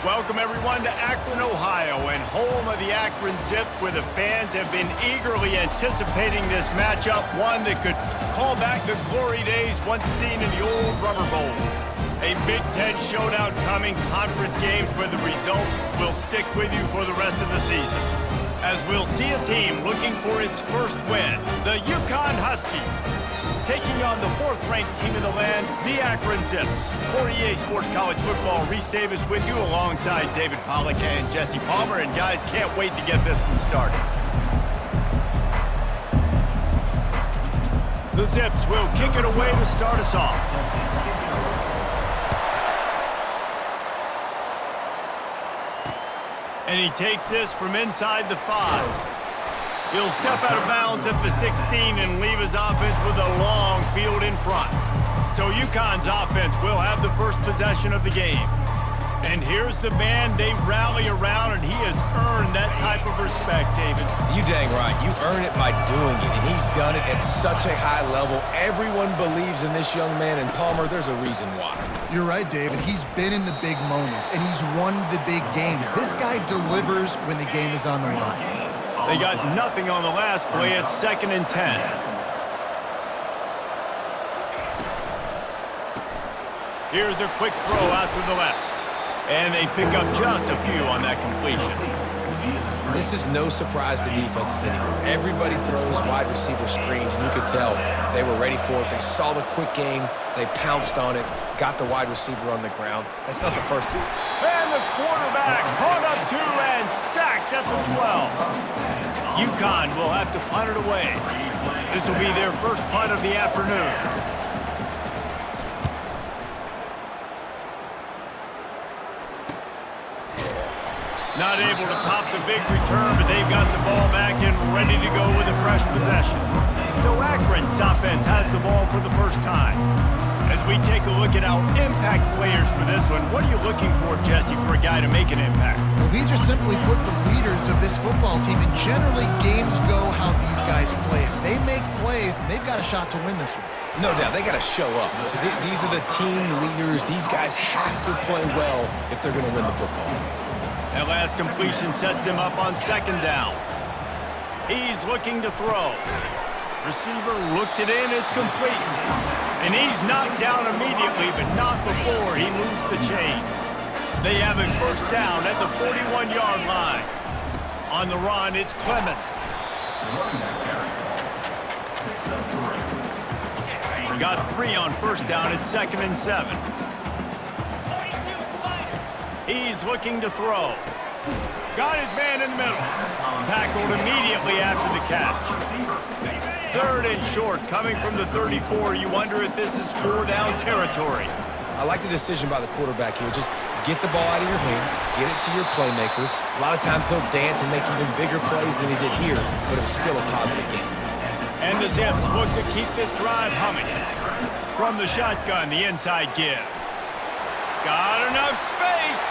Welcome everyone to Akron, Ohio, and home of the Akron Zips, where the fans have been eagerly anticipating this matchup, one that could call back the glory days once seen in the old Rubber Bowl. A Big Ten showdown coming, conference games where the results will stick with you for the rest of the season. As we'll see a team looking for its first win, the UCONN Huskies, taking on the fourth-ranked team in the land, the Akron Zips. For EA Sports College Football, Reese Davis with you alongside David Pollack and Jesse Palmer. And guys, can't wait to get this one started. The Zips will kick it away to start us off. And he takes this from inside the 5. He'll step out of bounds at the 16 and leave his offense with a long field in front. So UConn's offense will have the first possession of the game. And here's the man they rally around, and he has earned that type of respect, David. You dang right. You earn it by doing it, and he's done it at such a high level. Everyone believes in this young man, and Palmer, there's a reason why. You're right, David. He's been in the big moments, and he's won the big games. This guy delivers when the game is on the line. They got nothing on the last play. It's 2nd and 10. Here's a quick throw out to the left. And they pick up just a few on that completion. This is no surprise to defenses anymore. Everybody throws wide receiver screens, and you could tell they were ready for it. They saw the quick game. They pounced on it, got the wide receiver on the ground. That's not the first time. And the quarterback caught up to and sacked at the 12. UConn will have to punt it away. This will be their first punt of the afternoon. Not able to pop the big return, but they've got the ball back and ready to go with a fresh possession. So Akron's offense has the ball for the first time. As we take a look at our impact players for this one, what are you looking for, Jesse, for a guy to make an impact? Well, these are simply put the leaders of this football team, and generally games go how these guys play. If they make plays, they've got a shot to win this one. No doubt, they got to show up. These are the team leaders. These guys have to play well if they're going to win the football game. That last completion sets him up on 2nd down. He's looking to throw. Receiver looks it in, it's complete. And he's knocked down immediately, but not before he moves the chains. They have a first down at the 41-yard line. On the run, it's Clemens. Got 3 on first down at 2nd and 7. He's looking to throw. Got his man in the middle. Tackled immediately after the catch. 3rd and short coming from the 34. You wonder if this is 4-down territory. I like the decision by the quarterback here. Just get the ball out of your hands, get it to your playmaker. A lot of times he'll dance and make even bigger plays than he did here, but it was still a positive game. And the Zips look to keep this drive humming. From the shotgun, the inside give. Got enough space,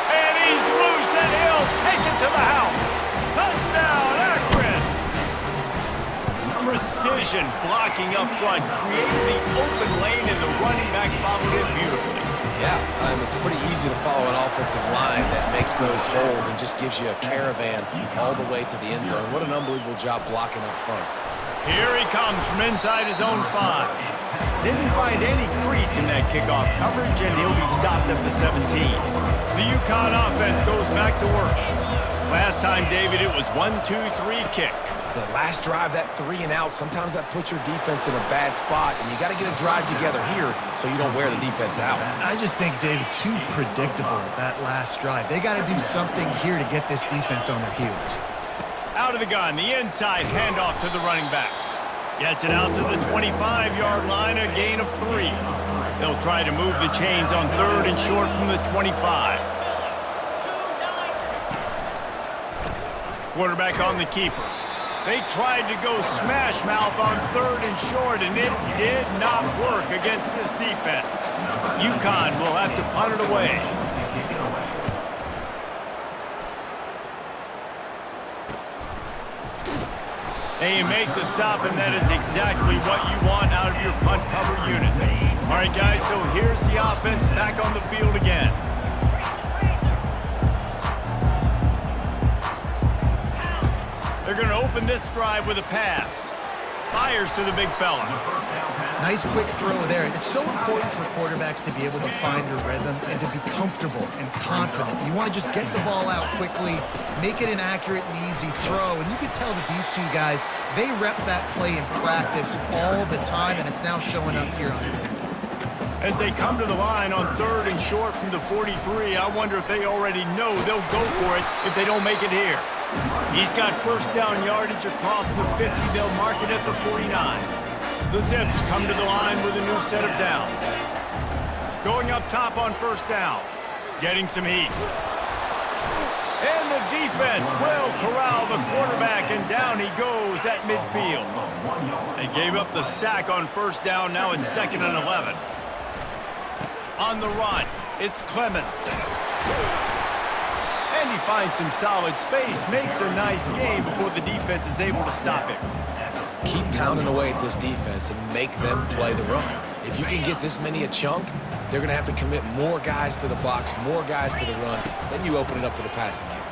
and he's loose, and he'll take it to the house. Touchdown, Akron! Precision blocking up front, created the open lane, and the running back followed it beautifully. Yeah, it's pretty easy to follow an offensive line that makes those holes and just gives you a caravan all the way to the end zone. What an unbelievable job blocking up front. Here he comes from inside his own 5. Didn't find any crease in that kickoff coverage, and he'll be stopped at the 17. The UConn offense goes back to work. Last time, David, it was 1-2-3 kick. The last drive, that 3 and out, sometimes that puts your defense in a bad spot, and you got to get a drive together here so you don't wear the defense out. I just think, David, too predictable, that last drive. They got to do something here to get this defense on their heels. Out of the gun, the inside handoff to the running back. Gets it out to the 25-yard line, a gain of 3. They'll try to move the chains on 3rd and short from the 25. Quarterback on the keeper. They tried to go smash mouth on 3rd and short, and it did not work against this defense. UConn will have to punt it away. They make the stop, and that is exactly what you want out of your punt cover unit. All right, guys, so here's the offense back on the field again. They're going to open this drive with a pass. Fires to the big fella. Nice quick throw there. It's so important for quarterbacks to be able to find a rhythm and to be comfortable and confident. You want to just get the ball out quickly, make it an accurate and easy throw. And you can tell that these two guys, they rep that play in practice all the time, and it's now showing up here on film. As they come to the line on 3rd and short from the 43, I wonder if they already know they'll go for it if they don't make it here. He's got first down yardage across the 50. They'll mark it at the 49. The Zips come to the line with a new set of downs. Going up top on first down. Getting some heat. And the defense will corral the quarterback, and down he goes at midfield. They gave up the sack on first down. Now it's 2nd and 11. On the run, it's Clemens. And he finds some solid space, makes a nice game before the defense is able to stop him. Keep pounding away at this defense and make them play the run. If you can get this many a chunk, they're going to have to commit more guys to the box, more guys to the run. Then you open it up for the passing game.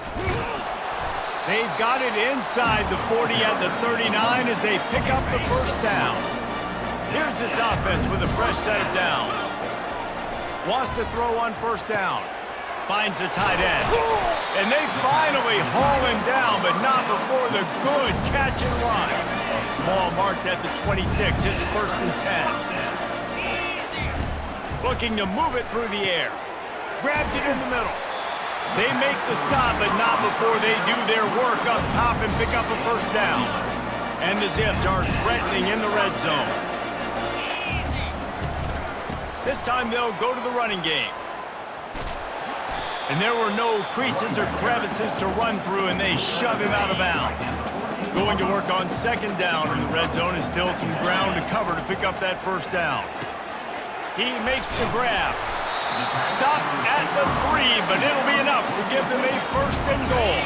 They've got it inside the 40 at the 39 as they pick up the first down. Here's this offense with a fresh set of downs. Wants to throw on first down. Finds the tight end. And they finally haul him down, but not before the good catch and run. Ball marked at the 26. It's 1st and 10. Looking to move it through the air. Grabs it in the middle. They make the stop, but not before they do their work up top and pick up a first down. And the Zips are threatening in the red zone. This time they'll go to the running game. And there were no creases or crevices to run through, and they shove him out of bounds. Going to work on 2nd down in the red zone is still some ground to cover to pick up that first down. He makes the grab. Stopped at the 3, but it'll be enough to give them a 1st and goal.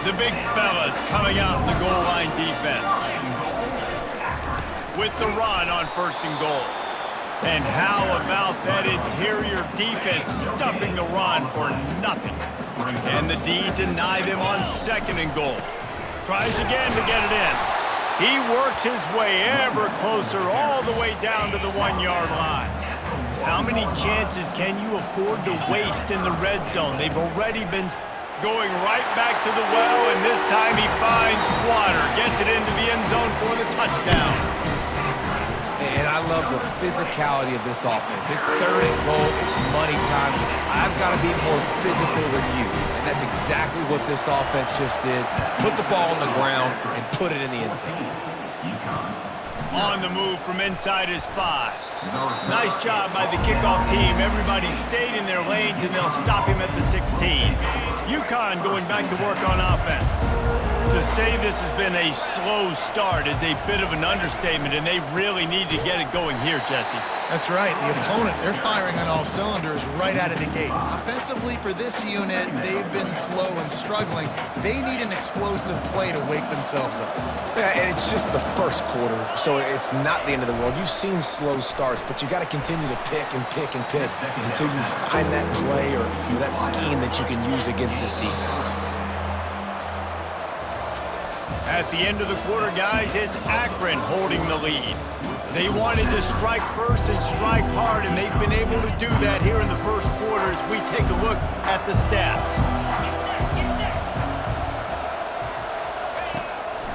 The big fellas coming out of the goal line defense. With the run on 1st and goal. And how about that interior defense stuffing the run for nothing? And the D deny them on 2nd and goal. Tries again to get it in. He works his way ever closer all the way down to the 1-yard line. How many chances can you afford to waste in the red zone? They've already been going right back to the well, and this time he finds water. Gets it into the end zone for the touchdown. And I love the physicality of this offense. It's 3rd and goal. It's money time. I've got to be more physical than you. And that's exactly what this offense just did. Put the ball on the ground and put it in the end zone. On the move from inside his 5. Nice job by the kickoff team. Everybody stayed in their lanes, and they'll stop him at the 16. UConn going back to work on offense. To say this has been a slow start is a bit of an understatement, and they really need to get it going here, Jesse. That's right. The opponent, they're firing on all cylinders right out of the gate. Offensively, for this unit, they've been slow and struggling. They need an explosive play to wake themselves up. Yeah, and it's just the first quarter, so it's not the end of the world. You've seen slow starts, but you got to continue to pick and pick and pick until you find that play or that scheme that you can use against this defense. At the end of the quarter, guys, it's Akron holding the lead. They wanted to strike first and strike hard, and they've been able to do that here in the first quarter as we take a look at the stats.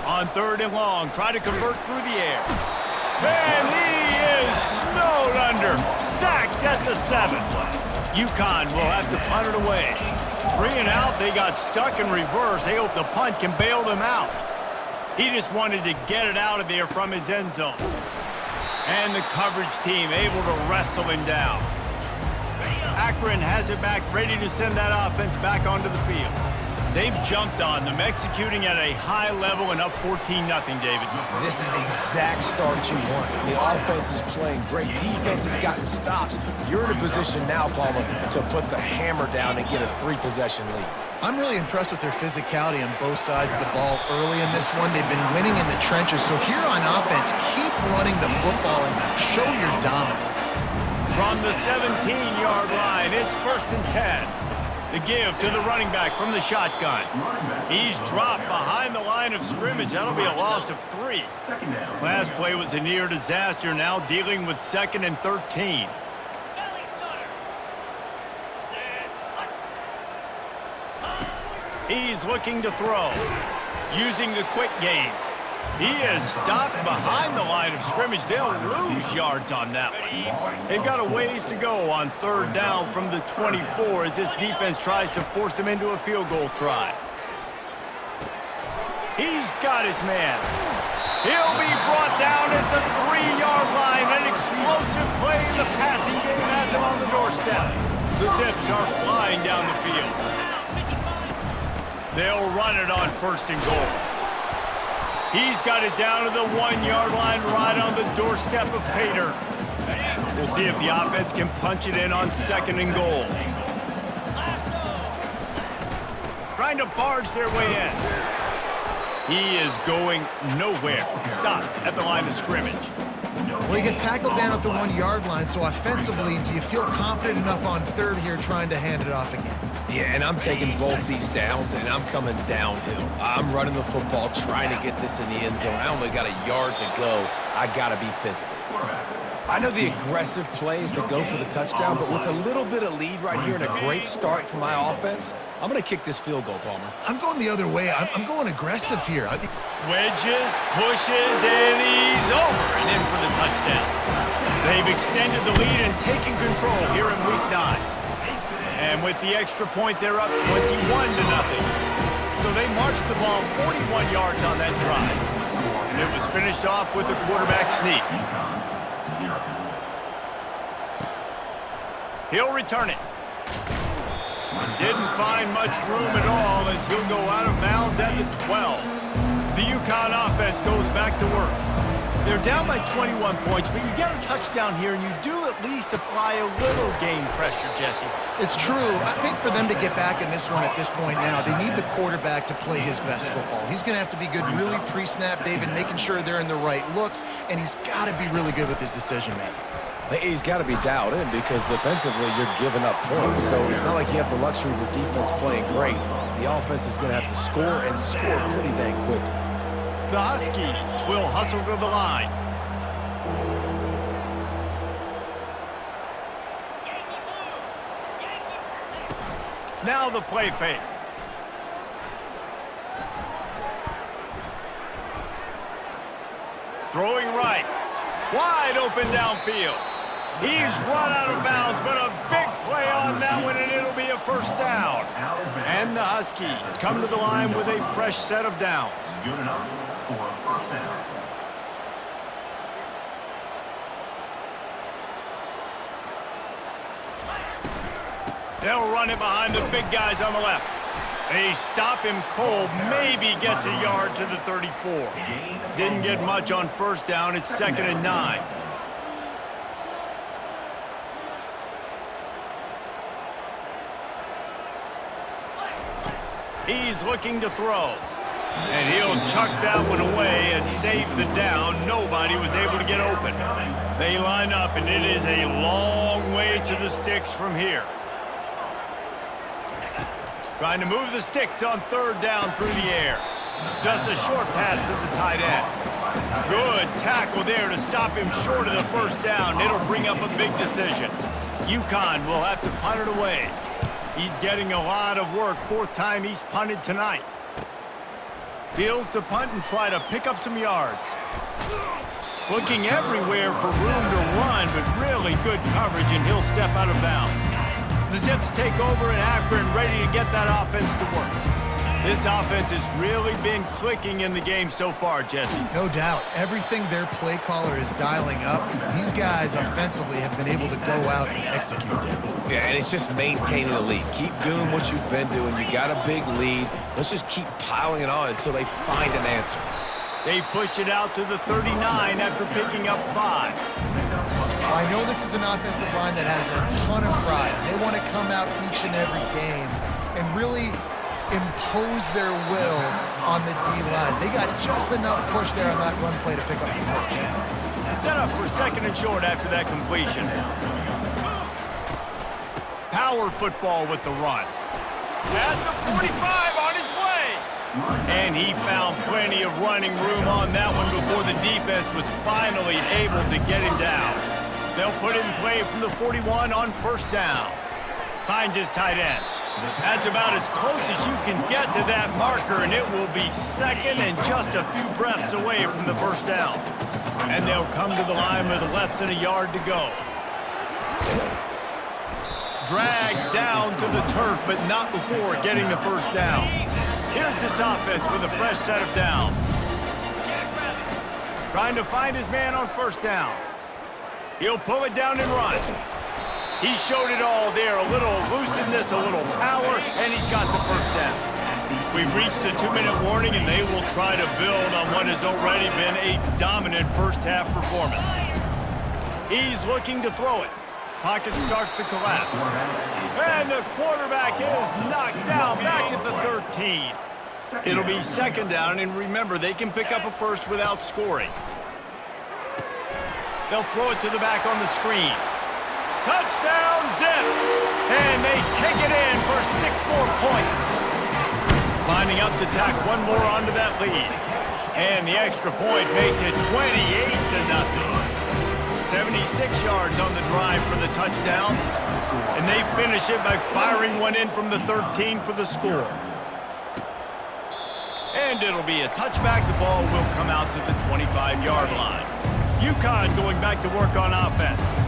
On 3rd and long, try to convert through the air. And he is snowed under, sacked at the 7. UConn will have to punt it away. 3 and out, they got stuck in reverse. They hope the punt can bail them out. He just wanted to get it out of there from his end zone. And the coverage team able to wrestle him down. Akron has it back, ready to send that offense back onto the field. They've jumped on them, executing at a high level and up 14-0, David. This is the exact start you want. The offense is playing great. Defense has gotten stops. You're in a position now, Palmer, to put the hammer down and get a 3-possession lead. I'm really impressed with their physicality on both sides of the ball early in this one. They've been winning in the trenches. So here on offense, keep running the football and show your dominance. From the 17-yard line, it's 1st and 10. The give to the running back from the shotgun. He's dropped behind the line of scrimmage. That'll be a loss of 3. Last play was a near disaster, now dealing with 2nd and 13. He's looking to throw, using the quick game. He is stopped behind the line of scrimmage. They'll lose yards on that one. They've got a ways to go on 3rd down from the 24 as this defense tries to force them into a field goal try. He's got his man. He'll be brought down at the 3-yard line. An explosive play in the passing game has him on the doorstep. The Zips are flying down the field. They'll run it on 1st and goal. He's got it down to the 1-yard line right on the doorstep of Pater. We'll see if the offense can punch it in on 2nd and goal. Trying to barge their way in. He is going nowhere. Stopped at the line of scrimmage. Well, he gets tackled down at the 1-yard line, so offensively, do you feel confident enough on 3rd here trying to hand it off again? Yeah, and I'm taking both these downs, and I'm coming downhill. I'm running the football, trying to get this in the end zone. I only got a yard to go. I got to be physical. I know the aggressive play is to go for the touchdown, but with a little bit of lead right here and a great start for my offense, I'm going to kick this field goal, Palmer. I'm going the other way. I'm going aggressive here. Wedges, pushes, and he's over and in for the touchdown. They've extended the lead and taken control here in Week 9. And with the extra point, they're up 21-0. So they marched the ball 41 yards on that drive. And it was finished off with a quarterback sneak. He'll return it. And didn't find much room at all as he'll go out of bounds at the 12. The UConn offense goes back to work. They're down by 21 points, but you get a touchdown here, and you do at least apply a little game pressure, Jesse. It's true. I think for them to get back in this one at this point now, they need the quarterback to play his best football. He's going to have to be good really pre-snap, David, making sure they're in the right looks, and he's got to be really good with his decision-making. He's got to be dialed in because defensively you're giving up points. So it's not like you have the luxury of your defense playing great. The offense is going to have to score and score pretty dang quickly. The Huskies will hustle to the line. Now the play fake. Throwing right. Wide open downfield. He's run out of bounds, but a big play on that one, and it'll be a 1st down. And the Huskies come to the line with a fresh set of downs. Good enough for a 1st down. They'll run it behind the big guys on the left. They stop him cold, maybe gets a yard to the 34. Didn't get much on 1st down, it's 2nd and 9. He's looking to throw. And he'll chuck that one away and save the down. Nobody was able to get open. They line up, and it is a long way to the sticks from here. Trying to move the sticks on 3rd down through the air. Just a short pass to the tight end. Good tackle there to stop him short of the 1st down. It'll bring up a big decision. UConn will have to punt it away. He's getting a lot of work. 4th time he's punted tonight. Feels to punt and try to pick up some yards. Looking everywhere for room to run, but really good coverage, and he'll step out of bounds. The Zips take over in Akron, ready to get that offense to work. This offense has really been clicking in the game so far, Jesse. No doubt. Everything their play caller is dialing up, these guys offensively have been able to go out and execute it. Yeah, and it's just maintaining the lead. Keep doing what you've been doing. You got a big lead. Let's just keep piling it on until they find an answer. They pushed it out to the 39 after picking up 5. I know this is an offensive line that has a ton of pride. They want to come out each and every game and really impose their will on the D-line. They got just enough push there on that run play to pick up the 1st. Set up for 2nd and short after that completion. Power football with the run. At the 45 on his way. And he found plenty of running room on that one before the defense was finally able to get him down. They'll put it in play from the 41 on first down. Finds his tight end. That's about as close as you can get to that marker, and it will be second and just a few breaths away from the first down. And they'll come to the line with less than a yard to go. Dragged down to the turf, but not before getting the first down. Here's this offense with a fresh set of downs. Trying to find his man on first down. He'll pull it down and run. He showed it all there, a little elusiveness, a little power, and he's got the first down. We've reached the 2-minute warning, and they will try to build on what has already been a dominant first-half performance. He's looking to throw it. Pocket starts to collapse. And the quarterback is knocked down back at the 13. It'll be second down, and remember, they can pick up a first without scoring. They'll throw it to the back on the screen. Touchdown, Zips! And they take it in for 6 more points. Lining up to tack one more onto that lead. And the extra point makes it 28-0. 76 yards on the drive for the touchdown. And they finish it by firing one in from the 13 for the score. And it'll be a touchback. The ball will come out to the 25-yard line. UConn going back to work on offense.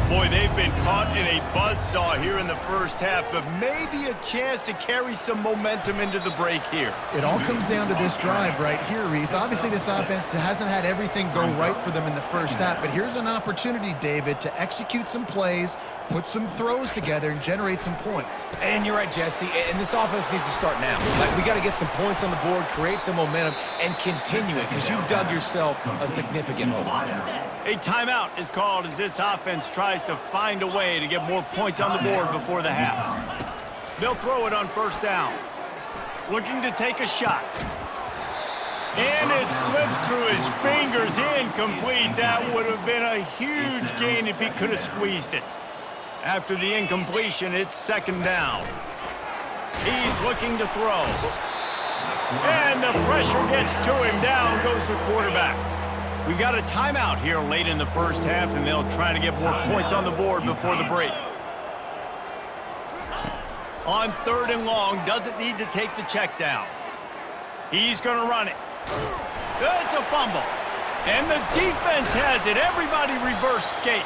Boy, they've been caught in a buzzsaw here in the first half, but maybe a chance to carry some momentum into the break here. It all comes down to this drive right here, Reese. Obviously, this offense hasn't had everything go right for them in the first half, but here's an opportunity, David, to execute some plays, put some throws together, and generate some points. And you're right, Jesse, and this offense needs to start now. Like, we got to get some points on the board, create some momentum, and continue it, because you've dug yourself a significant hole. A timeout is called as this offense tries to find a way to get more points on the board before the half. They'll throw it on first down. Looking to take a shot. And it slips through his fingers, incomplete. That would have been a huge gain if he could have squeezed it. After the incompletion, it's second down. He's looking to throw. And the pressure gets to him. Down goes the quarterback. We got a timeout here late in the first half, and they'll try to get more points on the board before the break. On third and long, doesn't need to take the check down. He's going to run it. It's a fumble. And the defense has it. Everybody reverse skate.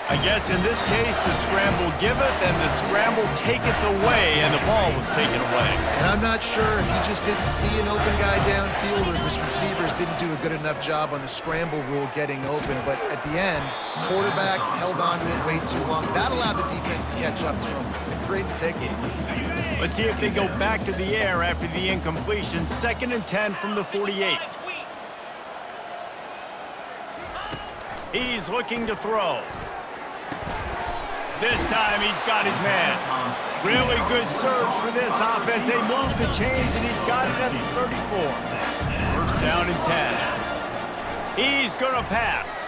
I guess in this case, the scramble giveth and the scramble taketh away, and the ball was taken away. And I'm not sure if he just didn't see an open guy downfield or if his receivers didn't do a good enough job on the scramble rule getting open. But at the end, quarterback held on to it way too long. That allowed the defense to catch up to him and create the takeaway. Let's see if they go back to the air after the incompletion. 2nd and 10 from the 48. He's looking to throw. This time he's got his man. Really good surge for this offense. They move the chains, and he's got it at the 34. First down and 10. He's going to pass.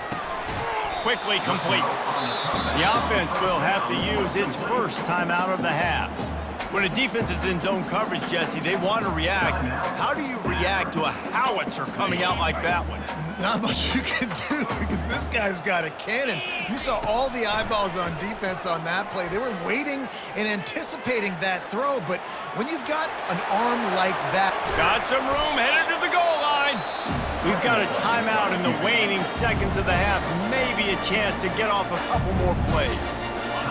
Quickly complete. The offense will have to use its first timeout of the half. When a defense is in zone coverage, Jesse, they want to react. How do you react to a howitzer coming out like that one? Not much you can do because this guy's got a cannon. You saw all the eyeballs on defense on that play. They were waiting and anticipating that throw, but when you've got an arm like that... Got some room, headed to the goal line. We've got a timeout in the waning seconds of the half. Maybe a chance to get off a couple more plays.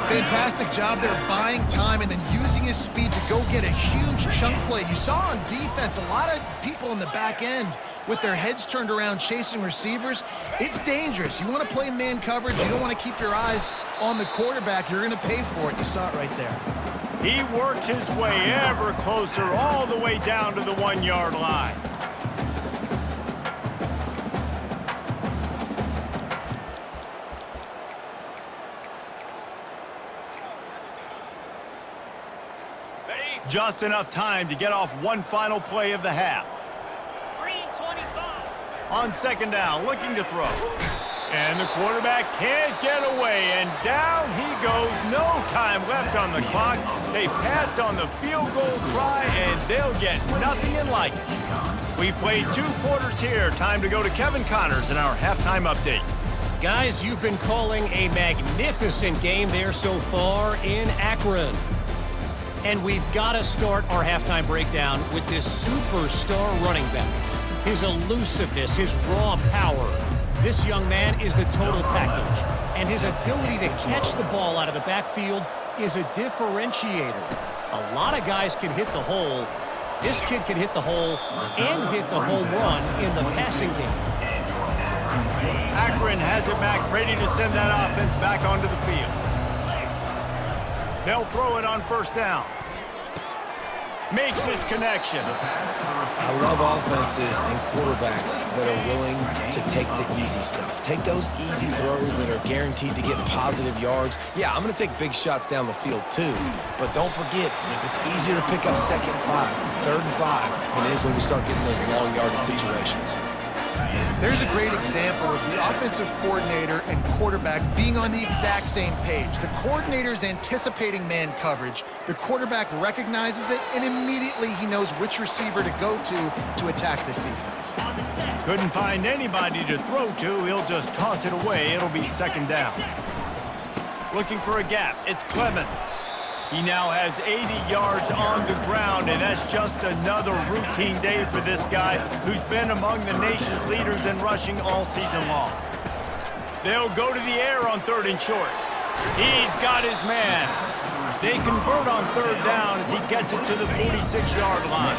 Fantastic job there buying time and then using his speed to go get a huge chunk play. You saw on defense a lot of people in the back end with their heads turned around chasing receivers. It's dangerous. You want to play man coverage. You don't want to keep your eyes on the quarterback. You're going to pay for it. You saw it right there. He works his way ever closer all the way down to the 1-yard line. Just enough time to get off one final play of the half. On second down, looking to throw. And the quarterback can't get away, and down he goes. throws, no time left on the clock. They passed on the field goal try, and they'll get nothing in like it. We've played 2 quarters here. Time to go to Kevin Connors in our halftime update. Guys, you've been calling a magnificent game there so far in Akron. And we've got to start our halftime breakdown with this superstar running back. His elusiveness, his raw power. This young man is the total package. And his ability to catch the ball out of the backfield is a differentiator. A lot of guys can hit the hole. This kid can hit the hole and hit the home run in the passing game. Akron has it back, ready to send that offense back onto the field. They'll throw it on first down. Makes his connection. I love offenses and quarterbacks that are willing to take the easy stuff. Take those easy throws that are guaranteed to get positive yards. Yeah, I'm going to take big shots down the field too. But don't forget, it's easier to pick up 2nd and 5, 3rd and 5 than it is when we start getting those long yardage situations. There's a great example of the offensive coordinator and quarterback being on the exact same page. The coordinator's anticipating man coverage. The quarterback recognizes it, and immediately he knows which receiver to go to attack this defense. Couldn't find anybody to throw to. He'll just toss it away. It'll be 2nd down. Looking for a gap. It's Clemens. He now has 80 yards on the ground, and that's just another routine day for this guy who's been among the nation's leaders in rushing all season long. They'll go to the air on 3rd and short. He's got his man. They convert on 3rd down as he gets it to the 46-yard line.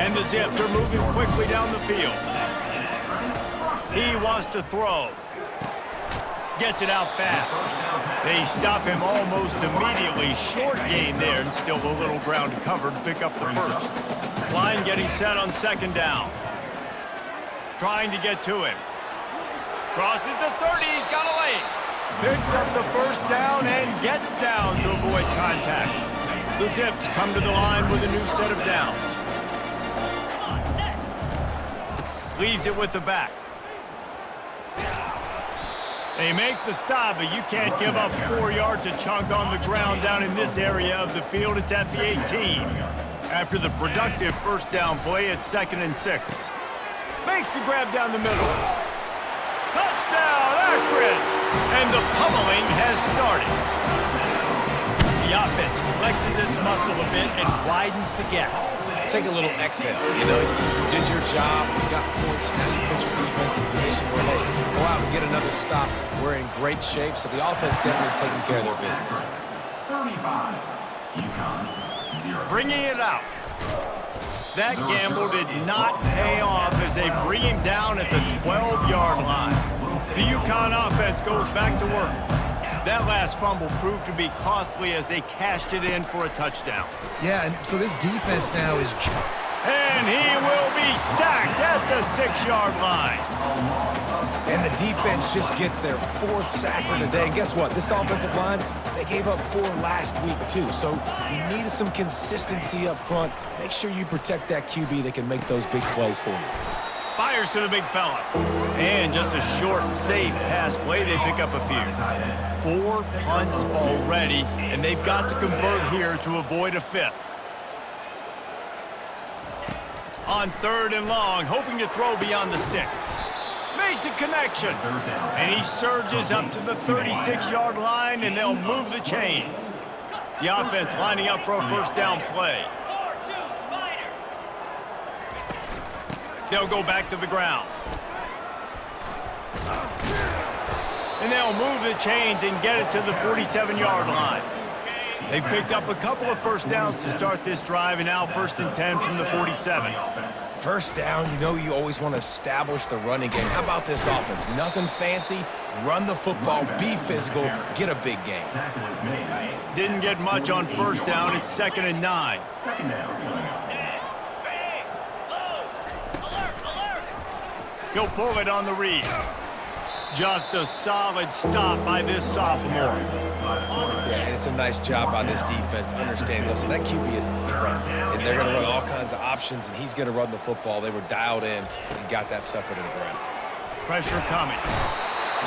And the Zips are moving quickly down the field. He wants to throw. Gets it out fast. They stop him almost immediately. Short gain there, and still a little ground to cover to pick up the first. Line getting set on 2nd down. Trying to get to him. Crosses the 30, he's got a lane. Picks up the first down and gets down to avoid contact. The Zips come to the line with a new set of downs. Leaves it with the back. They make the stop, but you can't give up 4 yards a chunk on the ground down in this area of the field. It's at the 18. After the productive first down play, it's 2nd and 6. Makes the grab down the middle. Touchdown, Akron! And the pummeling has started. The offense flexes its muscle a bit and widens the gap. Take a little exhale. You know, you did your job, you got points, now you put your defense in a position where, hey, go out and get another stop. We're in great shape, so the offense definitely taking care of their business. 35, UCONN 0. Bringing it out. That gamble did not pay off as they bring him down at the 12-yard line. The UConn offense goes back to work. That last fumble proved to be costly as they cashed it in for a touchdown. Yeah, and so this defense now is... And he will be sacked at the 6-yard line. And the defense just gets their 4th sack of the day. And guess what? This offensive line, they gave up 4 last week too. So you needed some consistency up front. Make sure you protect that QB that can make those big plays for you. Fires to the big fella. And just a short, safe pass play. They pick up a few. 4 punts already, and they've got to convert here to avoid a 5th. On 3rd and long, hoping to throw beyond the sticks. Makes a connection. And he surges up to the 36-yard line, and they'll move the chains. The offense lining up for a first down play. They'll go back to the ground. And they'll move the chains and get it to the 47-yard line. They've picked up a couple of first downs to start this drive, and now 1st and 10 from the 47. First down, you know you always want to establish the running game. How about this offense? Nothing fancy. Run the football, be physical, get a big gain. Didn't get much on first down. It's 2nd and 9. He'll pull it on the read. Just a solid stop by this sophomore. Yeah, and it's a nice job by this defense understanding, listen, that QB is a threat. And they're going to run all kinds of options, and he's going to run the football. They were dialed in and got that sucker to the ground. Pressure coming.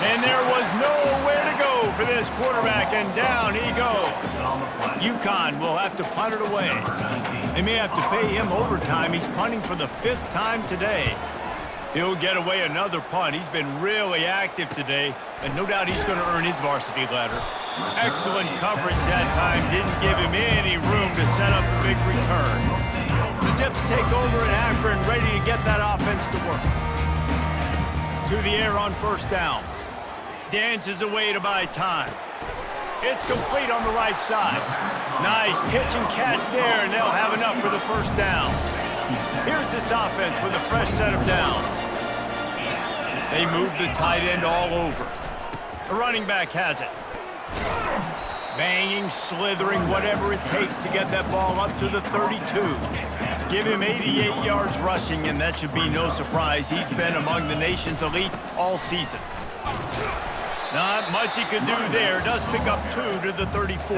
And there was nowhere to go for this quarterback, and down he goes. UConn will have to punt it away. They may have to pay him overtime. He's punting for the 5th time today. He'll get away another punt. He's been really active today, and no doubt he's going to earn his varsity letter. Excellent coverage that time. Didn't give him any room to set up a big return. The Zips take over in Akron, ready to get that offense to work. To the air on first down. Dances away to buy time. It's complete on the right side. Nice pitch and catch there, and they'll have enough for the first down. Here's this offense with a fresh set of downs. They move the tight end all over. The running back has it. Banging, slithering, whatever it takes to get that ball up to the 32. Give him 88 yards rushing, and that should be no surprise. He's been among the nation's elite all season. Not much he could do there. Does pick up 2 to the 34.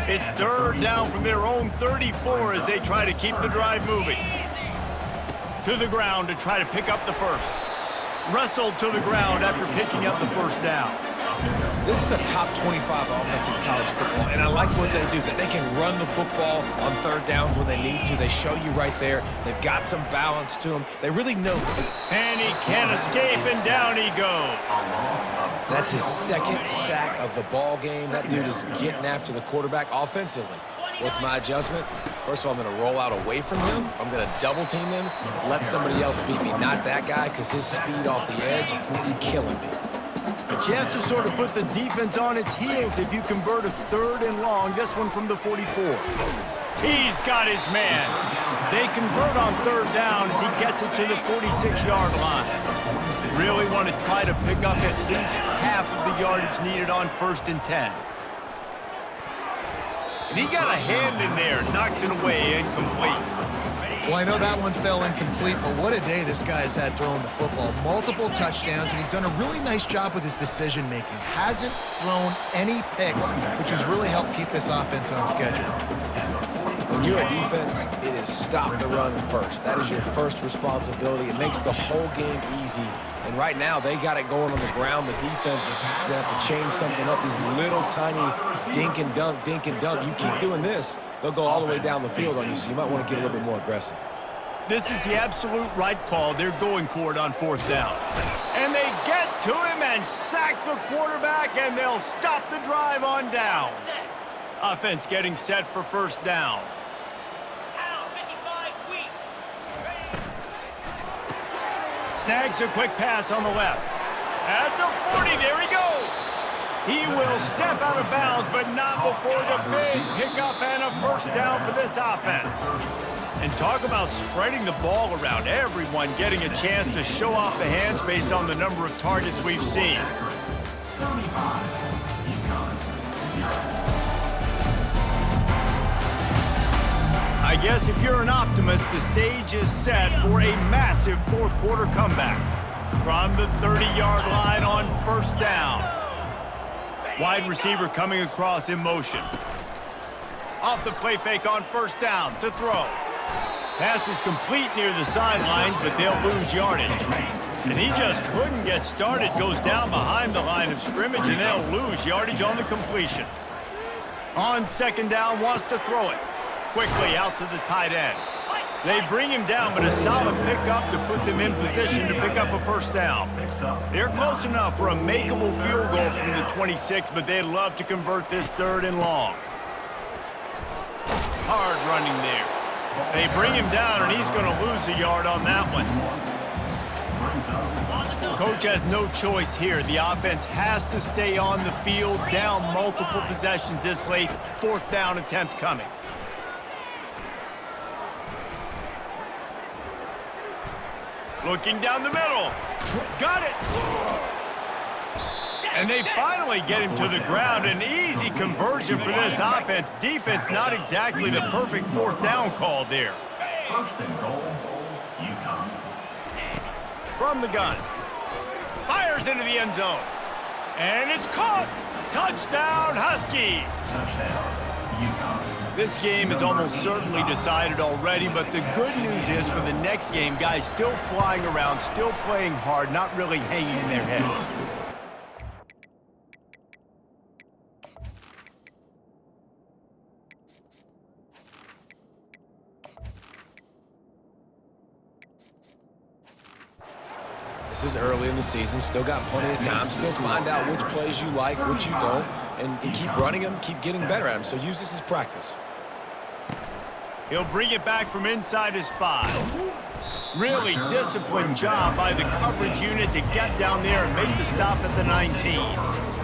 It's 3rd down from their own 34 as they try to keep the drive moving. To the ground to try to pick up the first. Wrestled to the ground after picking up the first down. This is a top 25 offense in college football, and I like what they do. That they can run the football on 3rd downs when they need to. They show you right there. They've got some balance to them. They really know. And he can't escape, and down he goes. That's his 2nd sack of the ball game. That dude is getting after the quarterback offensively. What's my adjustment? First of all, I'm going to roll out away from him. I'm going to double team him, let somebody else beat me, not that guy, because his speed off the edge is killing me. A chance to sort of put the defense on its heels if you convert a 3rd and long. This one from the 44. He's got his man. They convert on 3rd down as he gets it to the 46-yard line. Really want to try to pick up at least half of the yardage needed on 1st and 10. And he got a hand in there, knocks it away, incomplete. Well, I know that one fell incomplete, but what a day this guy has had throwing the football. Multiple touchdowns, and he's done a really nice job with his decision-making. Hasn't thrown any picks, which has really helped keep this offense on schedule. When you're a defense, it is stop the run first. That is your first responsibility. It makes the whole game easy. And right now, they got it going on the ground. The defense is going to have to change something up. These little tiny dink and dunk, dink and dunk. You keep doing this, they'll go all the way down the field on you, so you might want to get a little bit more aggressive. This is the absolute right call. They're going for it on 4th down. And they get to him and sack the quarterback, and they'll stop the drive on downs. Offense getting set for 1st down. Snags a quick pass on the left. At the 40, there he goes. He will step out of bounds, but not before the big pickup and a 1st down for this offense. And talk about spreading the ball around. Everyone getting a chance to show off the hands based on the number of targets we've seen. I guess if you're an optimist, the stage is set for a massive 4th quarter comeback. From the 30-yard line on 1st down. Wide receiver coming across in motion. Off the play fake on 1st down to throw. Pass is complete near the sidelines, but they'll lose yardage. And he just couldn't get started. Goes down behind the line of scrimmage, and they'll lose yardage on the completion. On 2nd down, wants to throw it. Quickly out to the tight end. They bring him down, but a solid pickup to put them in position to pick up a 1st down. They're close enough for a makeable field goal from the 26, but they'd love to convert this 3rd and long. Hard running there. They bring him down, and he's going to lose a yard on that one. Coach has no choice here. The offense has to stay on the field, down multiple possessions this late. 4th down attempt coming. Looking down the middle. Got it. And they finally get him to the ground. An easy conversion for this offense. Defense not exactly the perfect 4th down call there. 1st and goal, UConn. From the gun. Fires into the end zone. And it's caught. Touchdown, Huskies. Touchdown, UConn. This game is almost certainly decided already, but the good news is for the next game, guys still flying around, still playing hard, not really hanging their heads. This is early in the season, still got plenty of time, still find out which plays you like, which you don't, and keep running them, keep getting better at them. So use this as practice. He'll bring it back from inside his 5. Really disciplined job by the coverage unit to get down there and make the stop at the 19.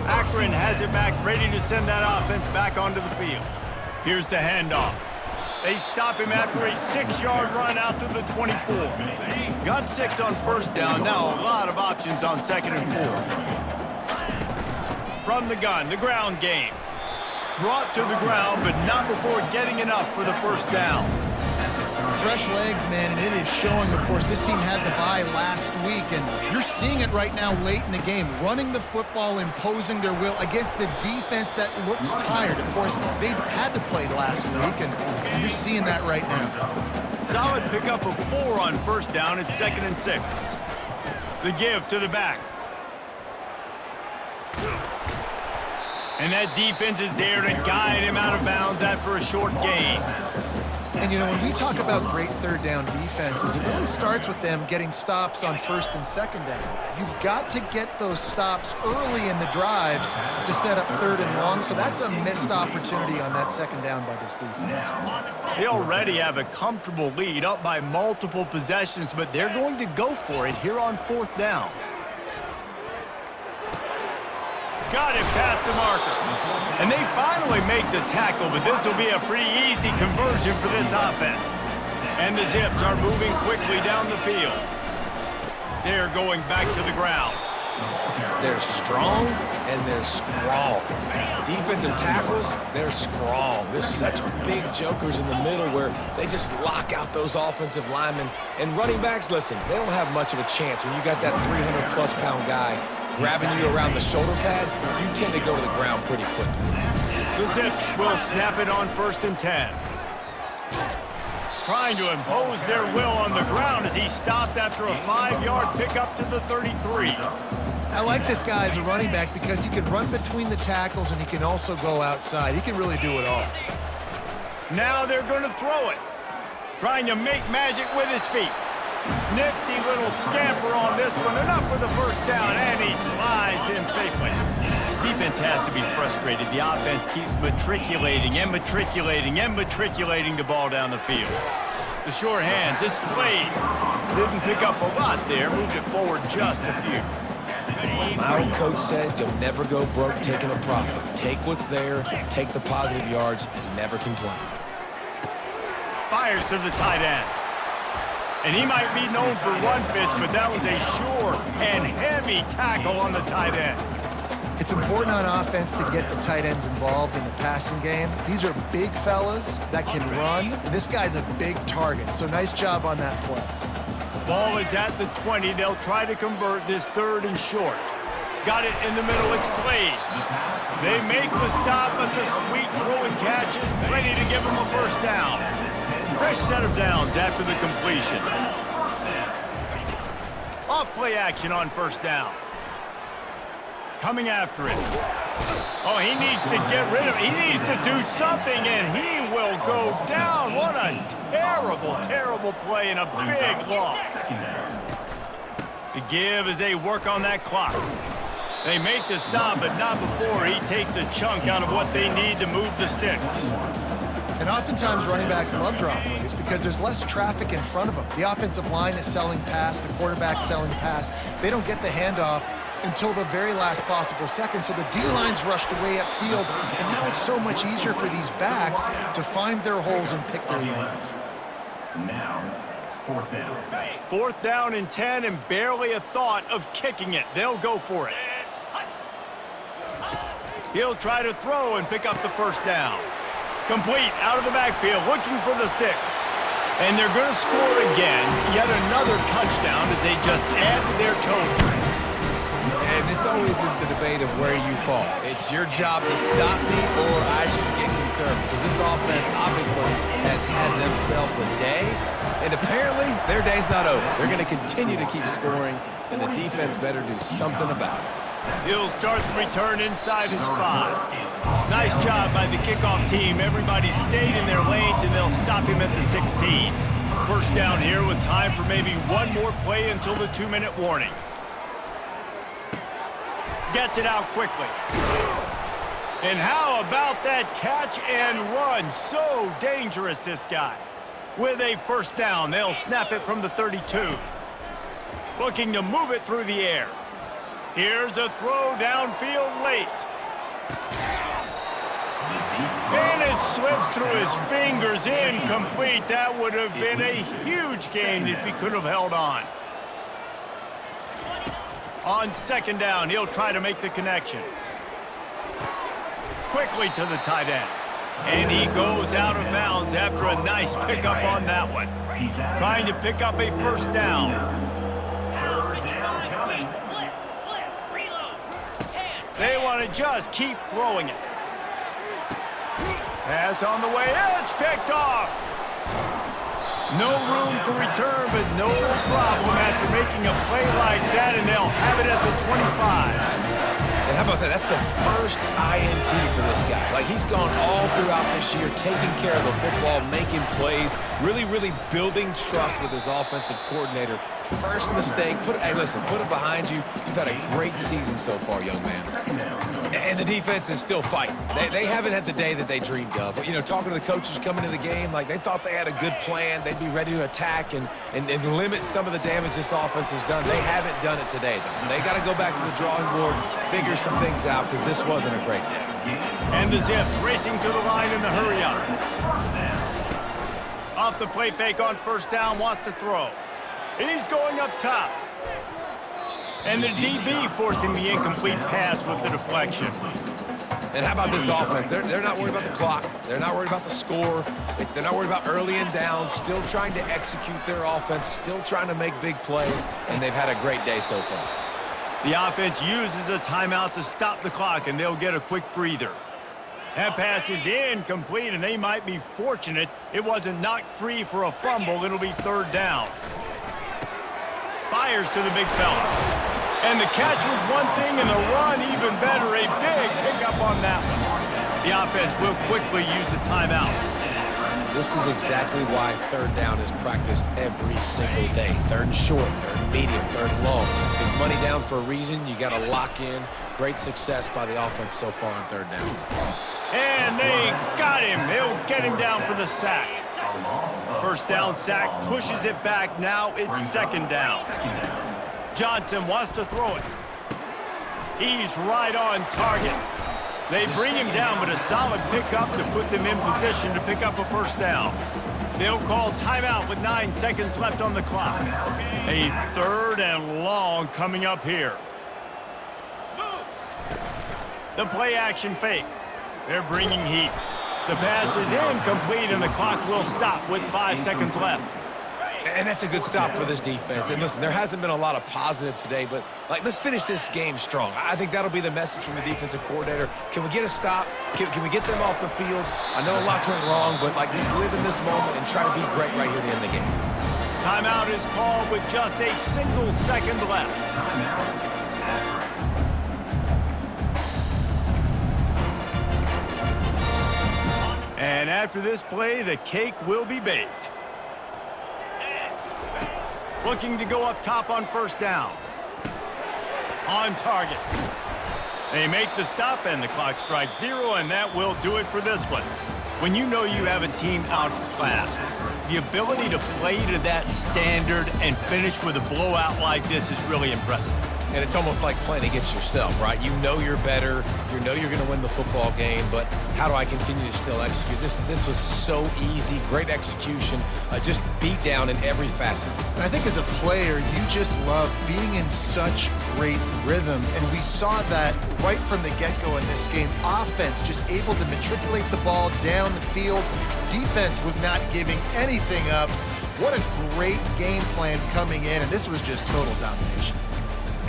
Akron has it back, ready to send that offense back onto the field. Here's the handoff. They stop him after a 6-yard run out to the 24. Got 6 on first down. Now a lot of options on 2nd and 4. From the gun, the ground game. Brought to the ground, but not before getting enough for the first down. Fresh legs, man, and it is showing. Of course, this team had the bye last week, and you're seeing it right now late in the game. Running the football, imposing their will against the defense that looks tired. Of course, they had to play last week, and you're seeing that right now. Solid pickup of 4 on first down. It's 2nd and 6. The give to the back. And that defense is there to guide him out of bounds after a short gain. And, you know, when we talk about great third down defenses, it really starts with them getting stops on 1st and 2nd down. You've got to get those stops early in the drives to set up 3rd and long, so that's a missed opportunity on that 2nd down by this defense. They already have a comfortable lead, up by multiple possessions, but they're going to go for it here on 4th down. Got it past the marker. And they finally make the tackle, but this will be a pretty easy conversion for this offense. And the Zips are moving quickly down the field. They're going back to the ground. They're strong and they're strong. Defensive tackles, they're strong. There's such big jokers in the middle where they just lock out those offensive linemen. And running backs, listen, they don't have much of a chance when you got that 300-plus pound guy grabbing you around the shoulder pad. You tend to go to the ground pretty quickly. The Zips will snap it on 1st and 10. Trying to impose their will on the ground as he stopped after a 5-yard pickup to the 33. I like this guy as a running back because he can run between the tackles and he can also go outside. He can really do it all. Now they're going to throw it. Trying to make magic with his feet. Nifty little scamper on this one. Enough for the first down, and he slides in safely. Defense has to be frustrated. The offense keeps matriculating and matriculating and matriculating the ball down the field. The sure hands, it's played. Didn't pick up a lot there. Moved it forward just a few. My old coach said you'll never go broke taking a profit. Take what's there, take the positive yards, and never complain. Fires to the tight end. And he might be known for run fits, but that was a sure and heavy tackle on the tight end. It's important on offense to get the tight ends involved in the passing game. These are big fellas that can run, and this guy's a big target, so nice job on that play. The ball is at the 20. They'll try to convert this 3rd and short. Got it in the middle. It's played. They make the stop, but the sweet throw and catch is ready to give them a first down. Fresh set of downs after the completion. Off play action on 1st down. Coming after it. Oh, he needs to get rid of it. He needs to do something, and he will go down. What a terrible, terrible play and a big loss. The give as they work on that clock. They make the stop, but not before he takes a chunk out of what they need to move the sticks. And oftentimes running backs love drop plays because there's less traffic in front of them. The offensive line is selling pass, the quarterback's selling pass. They don't get the handoff until the very last possible second, so the D-line's rushed away upfield, and now it's so much easier for these backs to find their holes and pick their lanes. Now, 4th down. 4th down and 10, and barely a thought of kicking it. They'll go for it. He'll try to throw and pick up the first down. Complete out of the backfield, looking for the sticks. And they're going to score again. Yet another touchdown as they just add to their total. And this always is the debate of where you fall. It's your job to stop me or I should get concerned because this offense obviously has had themselves a day. And apparently their day's not over. They're going to continue to keep scoring, and the defense better do something about it. He'll start the return inside his 5. Nice job by the kickoff team. Everybody stayed in their lanes, and they'll stop him at the 16. First down here with time for maybe one more play until the 2-minute warning. gets it out quickly. And how about that catch and run? So dangerous, this guy. With a first down, they'll snap it from the 32. Looking to move it through the air. Here's a throw downfield late. And it slips through his fingers, incomplete. That would have been a huge gain if he could have held on. On second down, he'll try to make the connection. Quickly to the tight end. And he goes out of bounds after a nice pickup on that one. Trying to pick up a first down. They want to just keep throwing it. Pass on the way. It's picked off. No room to return, but no problem after making a play like that, and they'll have it at the 25. And how about that? That's the first INT for this guy. Like, he's gone all throughout this year, taking care of the football, making plays, really building trust with his offensive coordinator. First mistake, hey, listen, put it behind you. You've had a great season so far, young man. And the defense is still fighting. They haven't had the day that they dreamed of. But, you know, talking to the coaches coming into the game, like, they thought they had a good plan. They'd be ready to attack and limit some of the damage this offense has done. They haven't done it today, though. They got to go back to the drawing board, figure some things out, because this wasn't a great day. And the Zips racing to the line in the hurry-up. Off the play fake on first down, wants to throw. He's going up top. And the DB forcing the incomplete pass with the deflection. And how about this offense? They're not worried about the clock. They're not worried about the score. They're not worried about early and down. Still trying to execute their offense. Still trying to make big plays. And they've had a great day so far. The offense uses a timeout to stop the clock, and they'll get a quick breather. That pass is incomplete, and they might be fortunate it wasn't knocked free for a fumble. It'll be third down. Fires to the big fella. And the catch was one thing, and the run even better. A big pickup on that one. The offense will quickly use a timeout. This is exactly why third down is practiced every single day. Third and short, third and medium, third and long. It's money down for a reason. You got to lock in. Great success by the offense so far on third down. And they got him. They'll get him down for the sack. First down sack, pushes it back. Now it's second down. Johnson wants to throw it. He's right on target. They bring him down, but a solid pickup to put them in position to pick up a first down. They'll call timeout with 9 seconds left on the clock. A third and long coming up here. The play action fake. They're bringing heat. The pass is incomplete, and the clock will stop with 5 seconds left. And that's a good stop for this defense. And listen, there hasn't been a lot of positive today, but let's finish this game strong. I think that'll be the message from the defensive coordinator. Can we get a stop? Can we get them off the field? I know lots went wrong, but let's live in this moment and try to be great right here to end the game. Timeout is called with just a single second left. And after this play, the cake will be baked. Looking to go up top on first down. On target. They make the stop, and the clock strikes 0, and that will do it for this one. When you know you have a team outclassed, the ability to play to that standard and finish with a blowout like this is really impressive. And it's almost like playing against yourself, right? You know you're better. You know you're going to win the football game, but how do I continue to still execute? This was so easy. Great execution. Just beat down in every facet. And I think as a player, you just love being in such great rhythm. And we saw that right from the get-go in this game. Offense just able to matriculate the ball down the field. Defense was not giving anything up. What a great game plan coming in, and this was just total domination.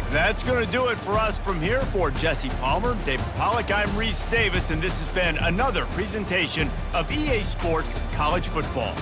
That's going to do it for us from here. For Jesse Palmer, David Pollack, I'm Reese Davis, and this has been another presentation of EA Sports College Football.